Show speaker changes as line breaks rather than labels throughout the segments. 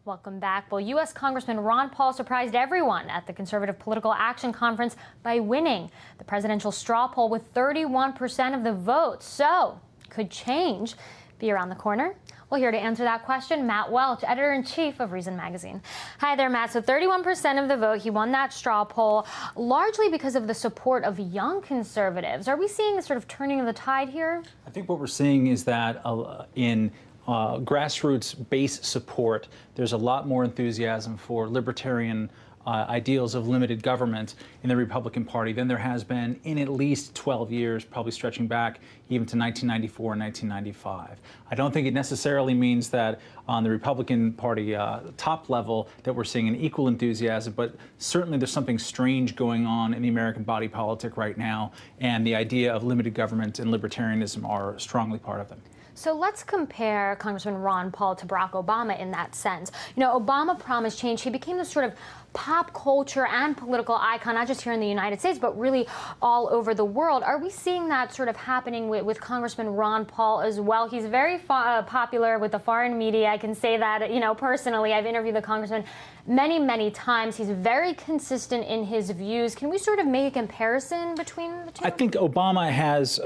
Welcome back. Well, U.S. Congressman Ron Paul surprised everyone at the Conservative Political Action Conference by winning the presidential straw poll with 31% of the vote. So, could change be around the corner? Well, here to answer that question, Matt Welch, editor-in-chief of Reason Magazine. Hi there, Matt. So 31% of the vote, he won that straw poll, largely because of the support of young conservatives. Are we seeing a sort of turning of the tide here?
I think what we're seeing is that in grassroots base support, there's a lot more enthusiasm for libertarian ideals of limited government in the Republican Party than there has been in at least 12 years, probably stretching back even to 1994 and 1995. I don't think it necessarily means that on the Republican Party top level that we're seeing an equal enthusiasm, but certainly there's something strange going on in the American body politic right now, and the idea of limited government and libertarianism are strongly part of them.
So let's compare Congressman Ron Paul to Barack Obama in that sense. You know, Obama promised change. He became this sort of pop culture and political icon, not just here in the United States, but really all over the world. Are we seeing that sort of happening with Congressman Ron Paul as well? He's very popular with the foreign media. I can say that, you know, personally. I've interviewed the congressman many, many times. He's very consistent in his views. Can we sort of make a comparison between the two?
I think Obama has,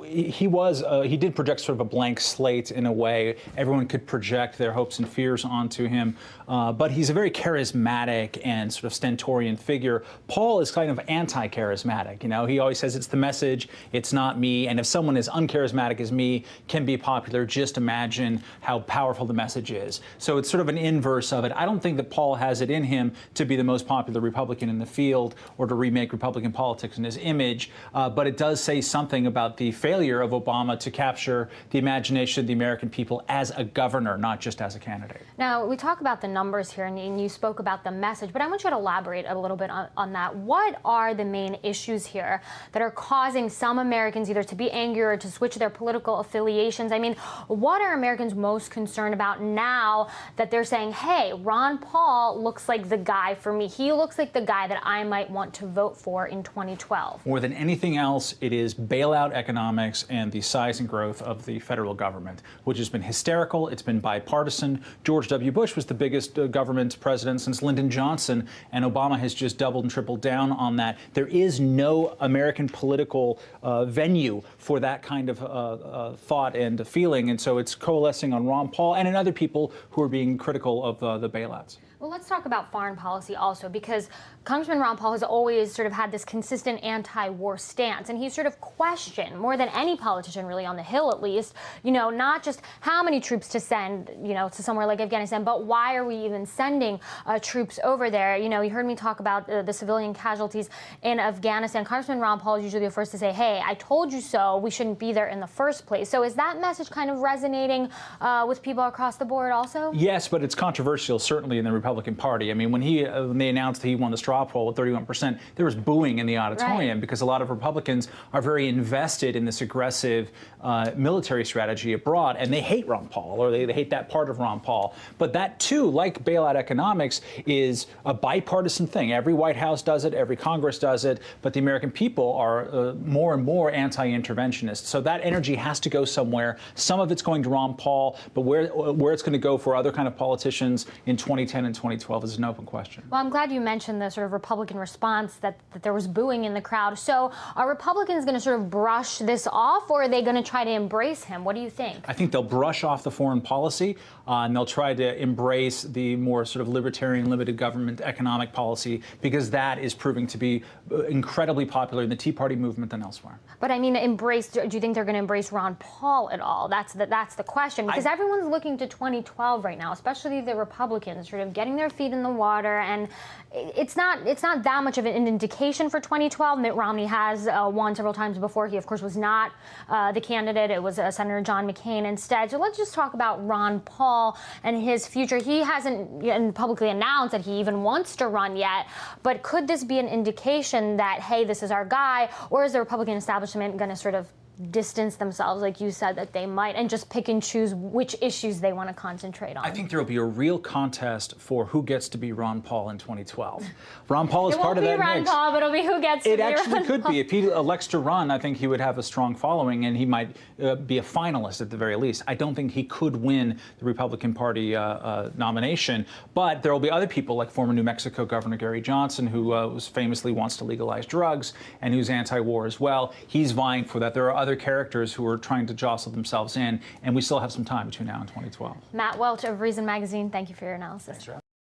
he did project sort of a blank slate in a way. Everyone could project their hopes and fears onto him, but he's a very charismatic and sort of stentorian figure. Paul is kind of anti-charismatic. You know, he always says it's the message, it's not me. And if someone as uncharismatic as me can be popular, just imagine how powerful the message is. So it's sort of an inverse of it. I don't think that Paul has it in him to be the most popular Republican in the field or to remake Republican politics in his image. But it does say something about the failure of Obama to capture the imagination of the American people as a governor, not just as a candidate.
Now, we talk about the numbers here, and you spoke about the message, but I want you to elaborate a little bit on that. What are the main issues here that are causing some Americans either to be angry or to switch their political affiliations? I mean, what are Americans most concerned about now that they're saying, hey, Ron Paul looks like the guy for me. He looks like the guy that I might want to vote for in 2012.
More than anything else, it is bailout economics and the size and growth of the federal government, which has been hysterical. It's been bipartisan. George W. Bush was the biggest government president since Lyndon Johnson, and Obama has just doubled and tripled down on that. There is no American political venue for that kind of thought and feeling, and so it's coalescing on Ron Paul and in other people who are being critical of the bailouts.
Well, let's talk about foreign policy also, because Congressman Ron Paul has always sort of had this consistent anti-war stance, and he's sort of questioned, more than any politician really on the Hill at least, you know, not just how many troops to send, you know, to somewhere like Afghanistan, but why are we even sending troops over there? You know, you heard me talk about the civilian casualties in Afghanistan. Congressman Ron Paul is usually the first to say, hey, I told you so, we shouldn't be there in the first place. So is that message kind of resonating with people across the board also?
Yes, but it's controversial, certainly in the Republican Party. I mean, when they announced that he won the straw poll with 31%, there was booing in the auditorium, right, because a lot of Republicans are very invested in this aggressive military strategy abroad, and they hate Ron Paul, or they hate that part of Ron Paul. But that, too, like bailout economics, is a bipartisan thing. Every White House does it, every Congress does it, but the American people are more and more anti-interventionist. So that energy has to go somewhere. Some of it's going to Ron Paul, but where it's going to go for other kind of politicians in 2010 and 2012 is an open question.
Well, I'm glad you mentioned the sort of Republican response that there was booing in the crowd. So are Republicans going to sort of brush this off, or are they going to try to embrace him? What do you think?
I think they'll brush off the foreign policy, and they'll try to embrace the more sort of libertarian, limited government economic policy, because that is proving to be incredibly popular in the Tea Party movement and elsewhere.
But I mean, do you think they're going to embrace Ron Paul at all? That's the question, because everyone's looking to 2012 right now, especially the Republicans, sort of getting their feet in the water, and it's not that much of an indication for 2012. Mitt Romney has won several times before. He, of course, was not the candidate. It was Senator John McCain instead. So let's just talk about Ron Paul and his future. He hasn't publicly announced that he even wants to run yet, but could this be an indication that, hey, this is our guy, or is the Republican establishment going to sort of distance themselves, like you said, that they might, and just pick and choose which issues they want to concentrate on?
I think there will be a real contest for who gets to be Ron Paul in 2012. Ron Paul is part of that mix.
It won't be Ron Paul, but it'll be who gets to be Ron Paul.
It actually could be. If he elects to run, I think he would have a strong following, and he might be a finalist at the very least. I don't think he could win the Republican Party nomination, but there will be other people like former New Mexico Governor Gary Johnson, who famously wants to legalize drugs and who's anti-war as well. He's vying for that. There are other characters who are trying to jostle themselves in, and we still have some time between now and 2012.
Matt Welch of Reason Magazine, thank you for your analysis.
Thanks,